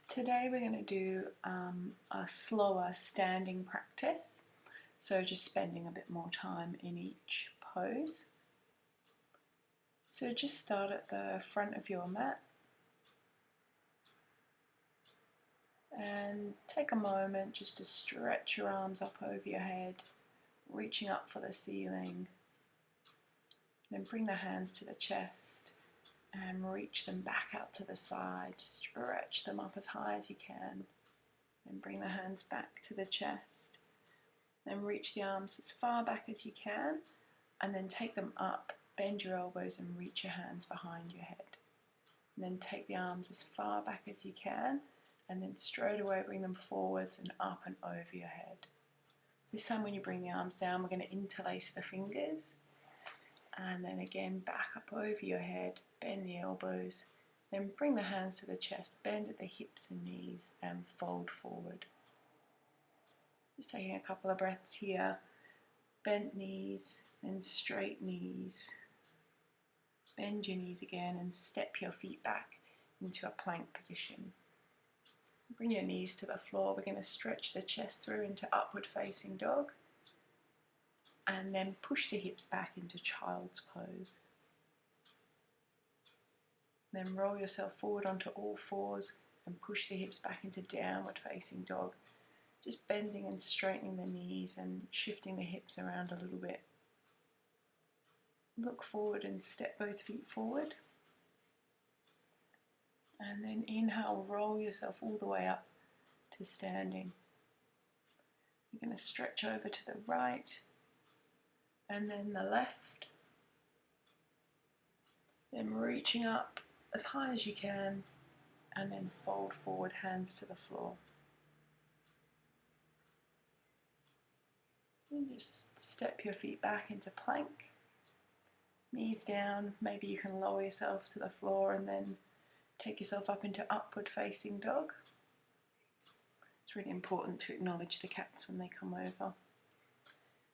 Today we're going to do a slower standing practice, so just spending a bit more time in each pose. So just start at the front of your mat and take a moment just to stretch your arms up over your head, reaching up for the ceiling. Then bring the hands to the chest and reach them back out to the side. Stretch them up as high as you can. Then bring the hands back to the chest. Then reach the arms as far back as you can, and then take them up. Bend your elbows and reach your hands behind your head. And then take the arms as far back as you can, and then straight away bring them forwards and up and over your head. This time when you bring the arms down, we're going to interlace the fingers. And then again, back up over your head, bend the elbows, then bring the hands to the chest, bend at the hips and knees, and fold forward. Just taking a couple of breaths here. Bent knees, then straight knees. Bend your knees again and step your feet back into a plank position. Bring your knees to the floor. We're going to stretch the chest through into upward facing dog. And then push the hips back into child's pose. Then roll yourself forward onto all fours and push the hips back into downward facing dog. Just bending and straightening the knees and shifting the hips around a little bit. Look forward and step both feet forward. And then inhale, roll yourself all the way up to standing. You're going to stretch over to the right and then the left. Then reaching up as high as you can and then fold forward, hands to the floor. And just step your feet back into plank. Knees down, maybe you can lower yourself to the floor and then take yourself up into upward facing dog. It's really important to acknowledge the cats when they come over.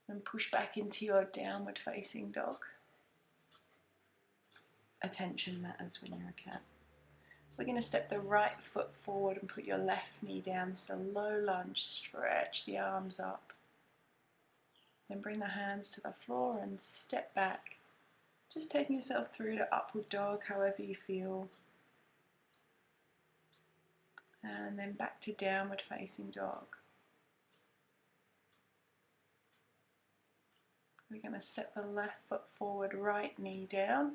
And push back into your downward facing dog. Attention matters when you're a cat. We're going to step the right foot forward and put your left knee down. It's a low lunge, stretch the arms up. Then bring the hands to the floor and step back. Just taking yourself through to upward dog, however you feel. And then back to downward facing dog. We're going to step the left foot forward, right knee down.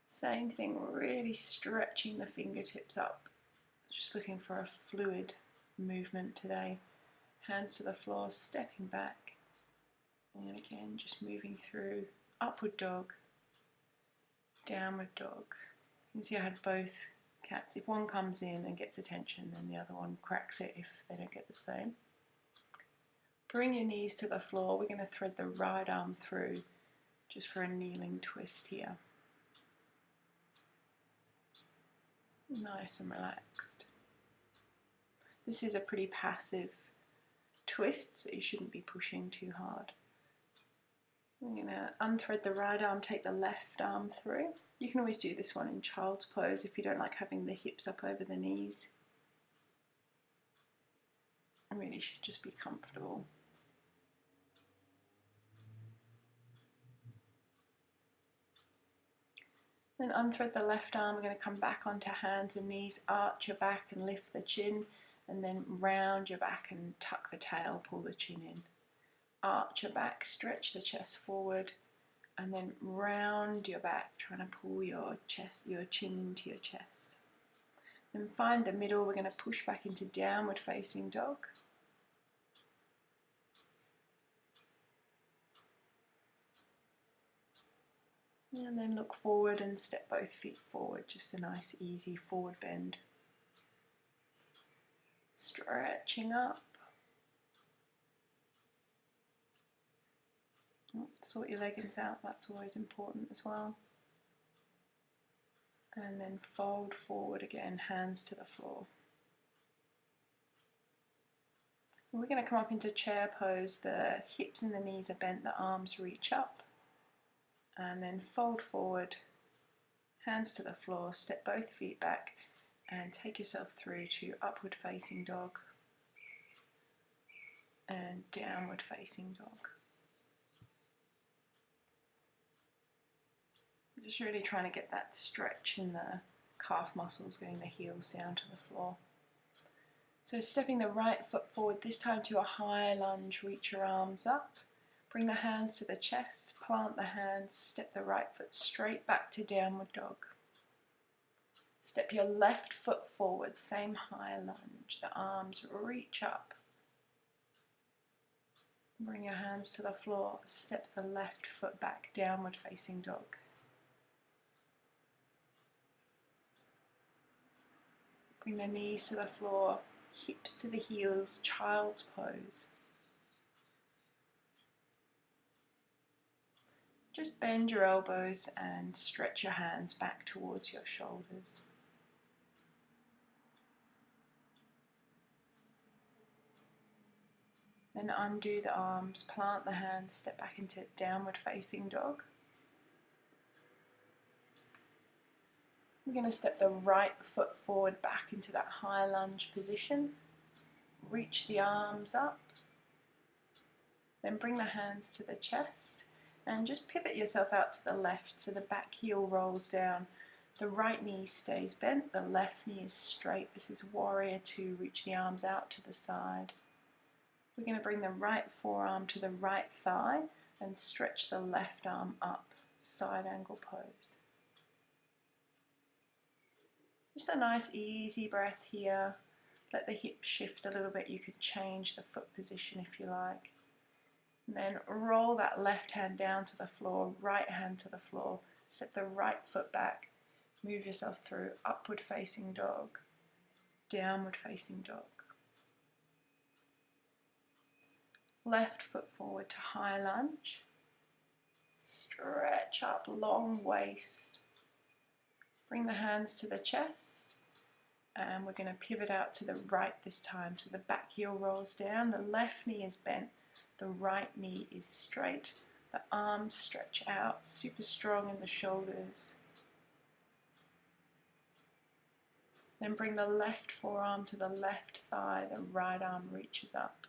Same thing, really stretching the fingertips up. Just looking for a fluid movement today. Hands to the floor, stepping back. And again, just moving through upward dog, downward dog. You can see I had both cats. If one comes in and gets attention, then the other one cracks it if they don't get the same. Bring your knees to the floor. We're going to thread the right arm through just for a kneeling twist here. Nice and relaxed. This is a pretty passive twist, so you shouldn't be pushing too hard. We're going to unthread the right arm, take the left arm through. You can always do this one in child's pose if you don't like having the hips up over the knees. It really should just be comfortable. Then unthread the left arm. We're going to come back onto hands and knees, arch your back and lift the chin, and then round your back and tuck the tail, pull the chin in. Arch your back, stretch the chest forward, and then round your back, trying to pull your chin into your chest. Then find the middle. We're going to push back into downward facing dog. And then look forward and step both feet forward, just a nice easy forward bend. Stretching up. Sort your leggings out, that's always important as well. And then fold forward again, hands to the floor. And we're going to come up into chair pose. The hips and the knees are bent, the arms reach up. And then fold forward, hands to the floor, step both feet back and take yourself through to upward facing dog and downward facing dog. Just really trying to get that stretch in the calf muscles, getting the heels down to the floor. So stepping the right foot forward, this time to a high lunge, reach your arms up, bring the hands to the chest, plant the hands, step the right foot straight back to downward dog. Step your left foot forward, same high lunge, the arms reach up. Bring your hands to the floor, step the left foot back, downward facing dog. Bring the knees to the floor, hips to the heels, child's pose. Just bend your elbows and stretch your hands back towards your shoulders. Then undo the arms, plant the hands, step back into downward facing dog. We're going to step the right foot forward back into that high lunge position. Reach the arms up. Then bring the hands to the chest and just pivot yourself out to the left so the back heel rolls down. The right knee stays bent, the left knee is straight. This is warrior two. Reach the arms out to the side. We're going to bring the right forearm to the right thigh and stretch the left arm up. Side angle pose. Just a nice easy breath here. Let the hips shift a little bit. You could change the foot position if you like. And then roll that left hand down to the floor, right hand to the floor. Step the right foot back. Move yourself through upward facing dog, downward facing dog. Left foot forward to high lunge. Stretch up, long waist. Bring the hands to the chest, and we're going to pivot out to the right this time. So the back heel rolls down, the left knee is bent, the right knee is straight, the arms stretch out, super strong in the shoulders. Then bring the left forearm to the left thigh, the right arm reaches up.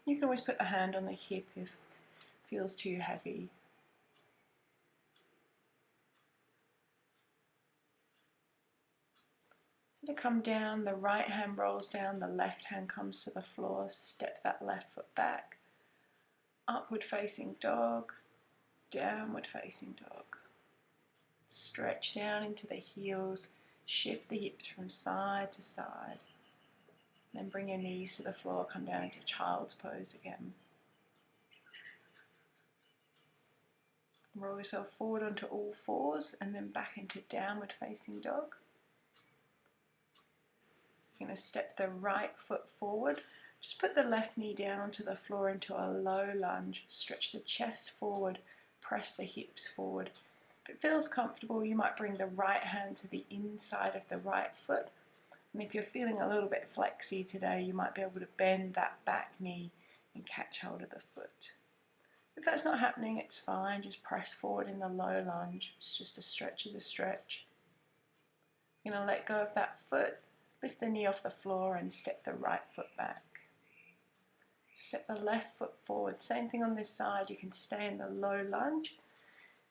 You can always put the hand on the hip if it feels too heavy. To come down, the right hand rolls down, the left hand comes to the floor, step that left foot back. Upward facing dog, downward facing dog. Stretch down into the heels, shift the hips from side to side. Then bring your knees to the floor, come down into child's pose again. Roll yourself forward onto all fours and then back into downward facing dog. You're going to step the right foot forward. Just put the left knee down onto the floor into a low lunge. Stretch the chest forward, press the hips forward. If it feels comfortable, you might bring the right hand to the inside of the right foot. And if you're feeling a little bit flexy today, you might be able to bend that back knee and catch hold of the foot. If that's not happening, it's fine. Just press forward in the low lunge. It's just a stretch is a stretch. You're going to let go of that foot. Lift the knee off the floor and step the right foot back. Step the left foot forward. Same thing on this side. You can stay in the low lunge.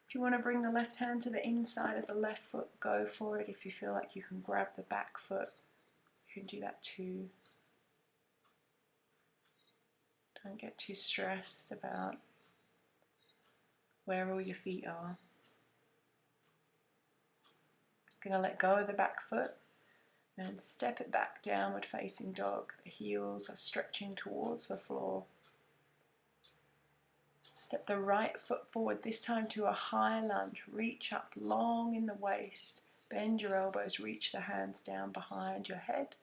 If you want to bring the left hand to the inside of the left foot, go for it. If you feel like you can grab the back foot, you can do that too. Don't get too stressed about where all your feet are. Going to let go of the back foot. And step it back, downward facing dog. The heels are stretching towards the floor. Step the right foot forward, this time to a high lunge. Reach up long in the waist. Bend your elbows, reach the hands down behind your head.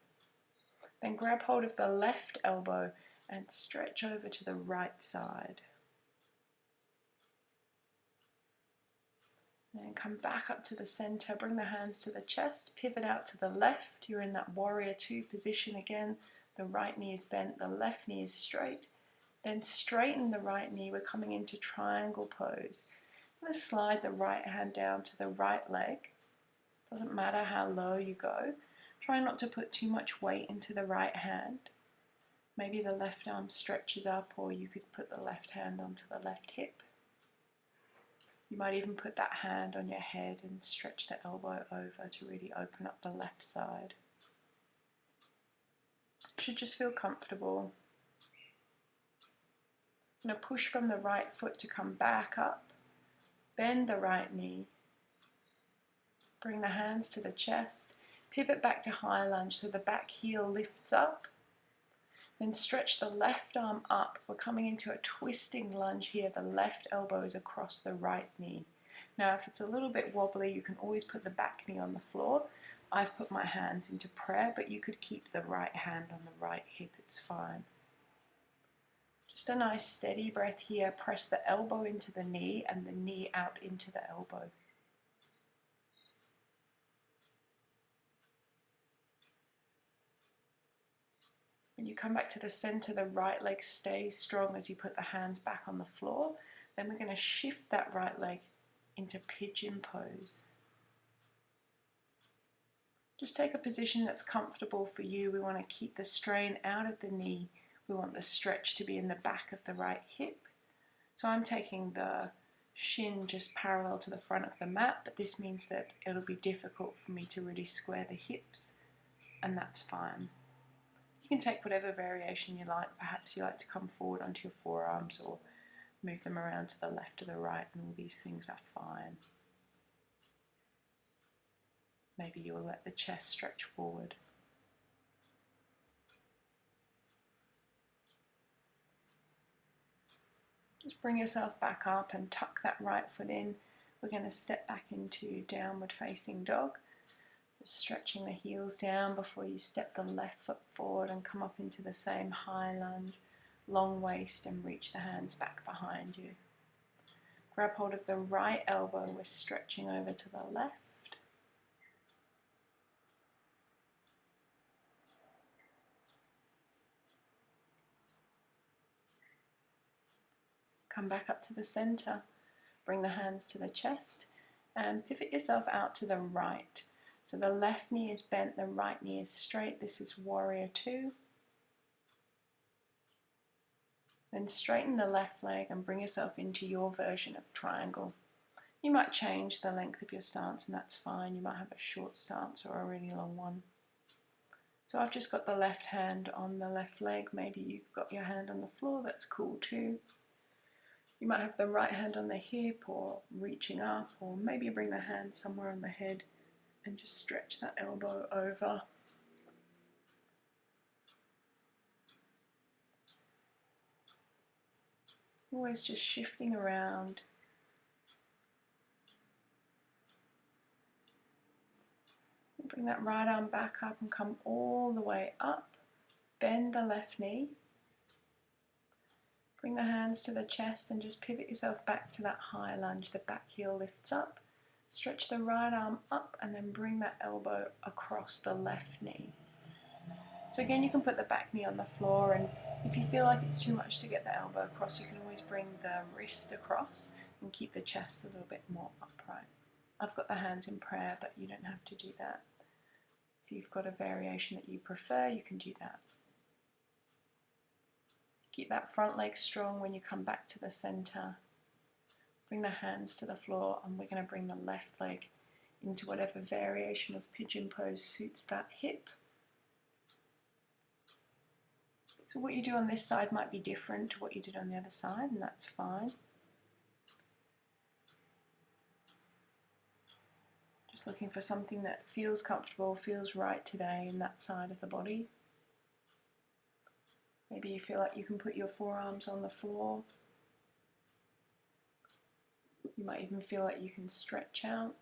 Then grab hold of the left elbow and stretch over to the right side. And come back up to the center, bring the hands to the chest, pivot out to the left. You're in that warrior two position again. The right knee is bent, the left knee is straight. Then straighten the right knee. We're coming into triangle pose. I'm going to slide the right hand down to the right leg. Doesn't matter how low you go. Try not to put too much weight into the right hand. Maybe the left arm stretches up, or you could put the left hand onto the left hip. You might even put that hand on your head and stretch the elbow over to really open up the left side. You should just feel comfortable. I'm going to push from the right foot to come back up. Bend the right knee. Bring the hands to the chest. Pivot back to high lunge so the back heel lifts up. Then stretch the left arm up. We're coming into a twisting lunge here. The left elbow is across the right knee. Now, if it's a little bit wobbly, you can always put the back knee on the floor. I've put my hands into prayer, but you could keep the right hand on the right hip. It's fine. Just a nice steady breath here. Press the elbow into the knee and the knee out into the elbow. When you come back to the center, the right leg stays strong as you put the hands back on the floor. Then we're going to shift that right leg into pigeon pose. Just take a position that's comfortable for you. We want to keep the strain out of the knee. We want the stretch to be in the back of the right hip. So I'm taking the shin just parallel to the front of the mat, but this means that it'll be difficult for me to really square the hips, and that's fine. You can take whatever variation you like. Perhaps you like to come forward onto your forearms or move them around to the left or the right, and all these things are fine. Maybe you will let the chest stretch forward. Just bring yourself back up and tuck that right foot in. We're going to step back into downward facing dog. Just stretching the heels down before you step the left foot forward and come up into the same high lunge, long waist, and reach the hands back behind you. Grab hold of the right elbow, we're stretching over to the left. Come back up to the center, bring the hands to the chest, and pivot yourself out to the right. So the left knee is bent, the right knee is straight. This is warrior two. Then straighten the left leg and bring yourself into your version of triangle. You might change the length of your stance, and that's fine. You might have a short stance or a really long one. So I've just got the left hand on the left leg. Maybe you've got your hand on the floor, that's cool too. You might have the right hand on the hip or reaching up, or maybe bring the hand somewhere on the head and just stretch that elbow over. Always just shifting around. Bring that right arm back up and come all the way up. Bend the left knee. Bring the hands to the chest and just pivot yourself back to that high lunge. The back heel lifts up. Stretch the right arm up and then bring that elbow across the left knee. So again, you can put the back knee on the floor, and if you feel like it's too much to get the elbow across, you can always bring the wrist across and keep the chest a little bit more upright. I've got the hands in prayer, but you don't have to do that. If you've got a variation that you prefer, you can do that. Keep that front leg strong when you come back to the center. Bring the hands to the floor, and we're going to bring the left leg into whatever variation of pigeon pose suits that hip. So what you do on this side might be different to what you did on the other side, and that's fine. Just looking for something that feels comfortable, feels right today in that side of the body. Maybe you feel like you can put your forearms on the floor. You might even feel like you can stretch out.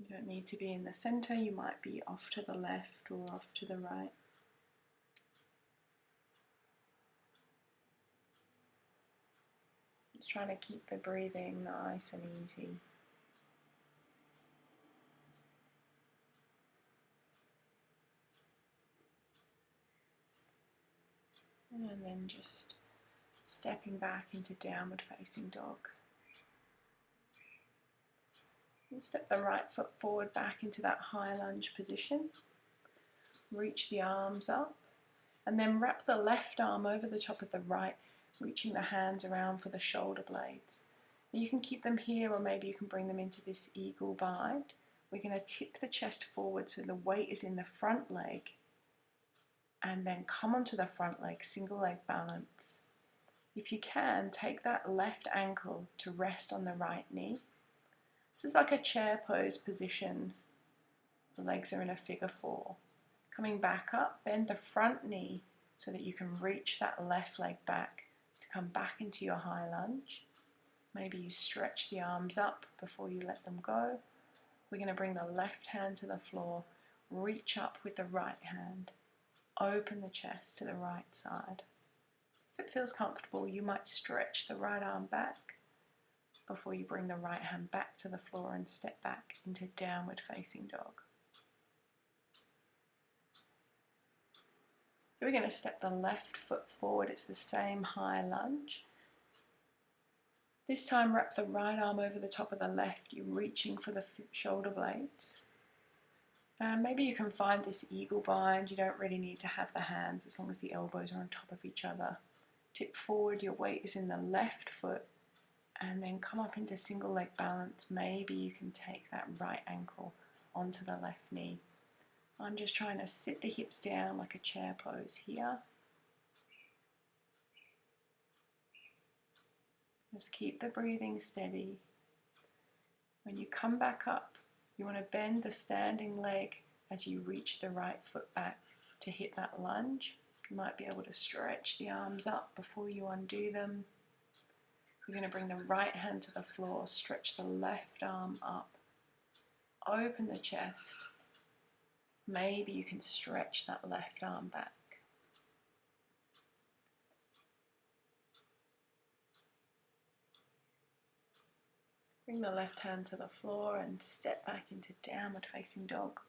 You don't need to be in the center, you might be off to the left or off to the right. Just trying to keep the breathing nice and easy. And then just stepping back into downward facing dog. And step the right foot forward back into that high lunge position. Reach the arms up and then wrap the left arm over the top of the right, reaching the hands around for the shoulder blades. And you can keep them here, or maybe you can bring them into this eagle bind. We're going to tip the chest forward so the weight is in the front leg, and then come onto the front leg, single leg balance. If you can, take that left ankle to rest on the right knee. This is like a chair pose position. The legs are in a figure 4. Coming back up, bend the front knee so that you can reach that left leg back to come back into your high lunge. Maybe you stretch the arms up before you let them go. We're going to bring the left hand to the floor, reach up with the right hand, open the chest to the right side. If it feels comfortable, you might stretch the right arm back before you bring the right hand back to the floor and step back into downward facing dog. We're going to step the left foot forward. It's the same high lunge. This time wrap the right arm over the top of the left. You're reaching for the shoulder blades. Maybe you can find this eagle bind. You don't really need to have the hands as long as the elbows are on top of each other. Tip forward, your weight is in the left foot, and then come up into single leg balance. Maybe you can take that right ankle onto the left knee. I'm just trying to sit the hips down like a chair pose here. Just keep the breathing steady. When you come back up, you want to bend the standing leg as you reach the right foot back to hit that lunge. You might be able to stretch the arms up before you undo them. We're going to bring the right hand to the floor, stretch the left arm up, open the chest. Maybe you can stretch that left arm back. Bring the left hand to the floor and step back into downward facing dog.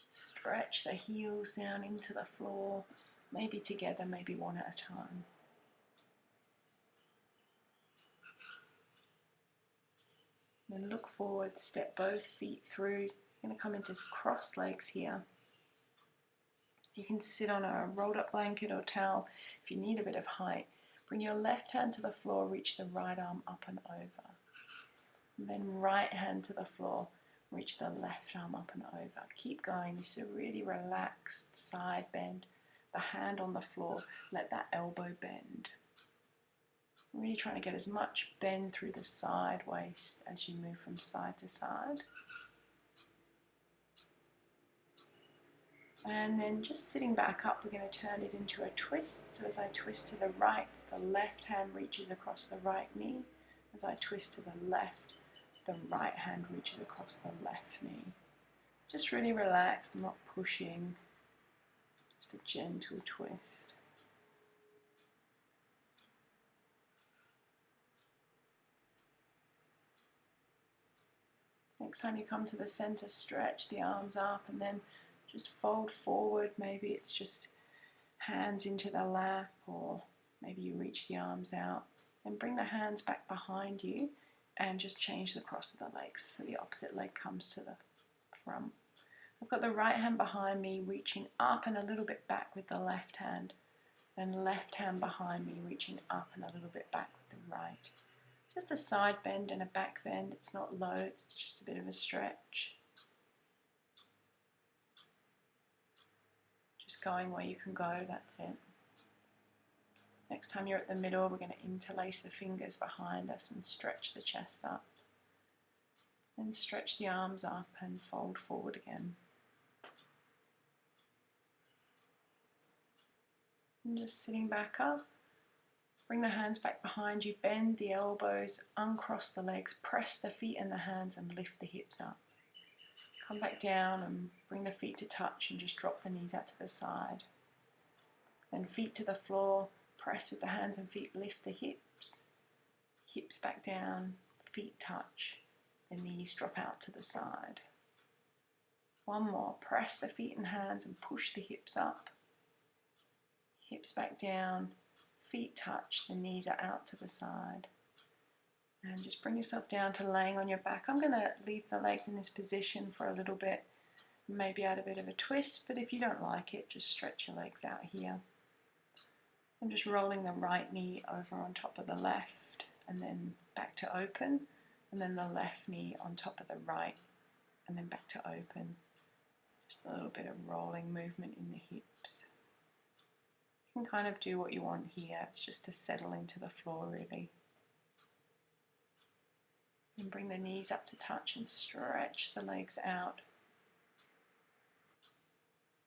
Stretch the heels down into the floor, maybe together, maybe one at a time. Then look forward, step both feet through. You're going to come into cross legs here. You can sit on a rolled up blanket or towel if you need a bit of height. Bring your left hand to the floor, reach the right arm up and over. And then right hand to the floor, reach the left arm up and over. Keep going. This is a really relaxed side bend. The hand on the floor, let that elbow bend. Really trying to get as much bend through the side waist as you move from side to side. And then just sitting back up, we're going to turn it into a twist. So as I twist to the right, the left hand reaches across the right knee. As I twist to the left, the right hand reaches across the left knee. Just really relaxed, I'm not pushing. Just a gentle twist. Next time you come to the center, stretch the arms up and then just fold forward. Maybe it's just hands into the lap, or maybe you reach the arms out. And bring the hands back behind you and just change the cross of the legs so the opposite leg comes to the front. I've got the right hand behind me reaching up and a little bit back with the left hand, and left hand behind me reaching up and a little bit back with the right. Just a side bend and a back bend. It's not loads, it's just a bit of a stretch. Just going where you can go, that's it. Next time you're at the middle, we're going to interlace the fingers behind us and stretch the chest up. Then stretch the arms up and fold forward again. And just sitting back up. Bring the hands back behind you, bend the elbows, uncross the legs, press the feet and the hands and lift the hips up. Come back down and bring the feet to touch and just drop the knees out to the side. Then feet to the floor, press with the hands and feet, lift the hips. Hips back down, feet touch, the knees drop out to the side. One more, press the feet and hands and push the hips up. Hips back down. feet touch, the knees are out to the side. And just bring yourself down to laying on your back. I'm going to leave the legs in this position for a little bit, maybe add a bit of a twist, but if you don't like it, just stretch your legs out here. I'm just rolling the right knee over on top of the left, and then back to open, and then the left knee on top of the right, and then back to open. Just a little bit of rolling movement in the hips. You can kind of do what you want here, it's just to settle into the floor really. And bring the knees up to touch and stretch the legs out.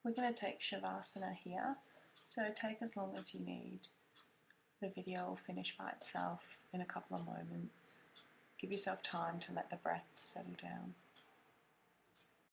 We're going to take Shavasana here, so take as long as you need. The video will finish by itself in a couple of moments. Give yourself time to let the breath settle down.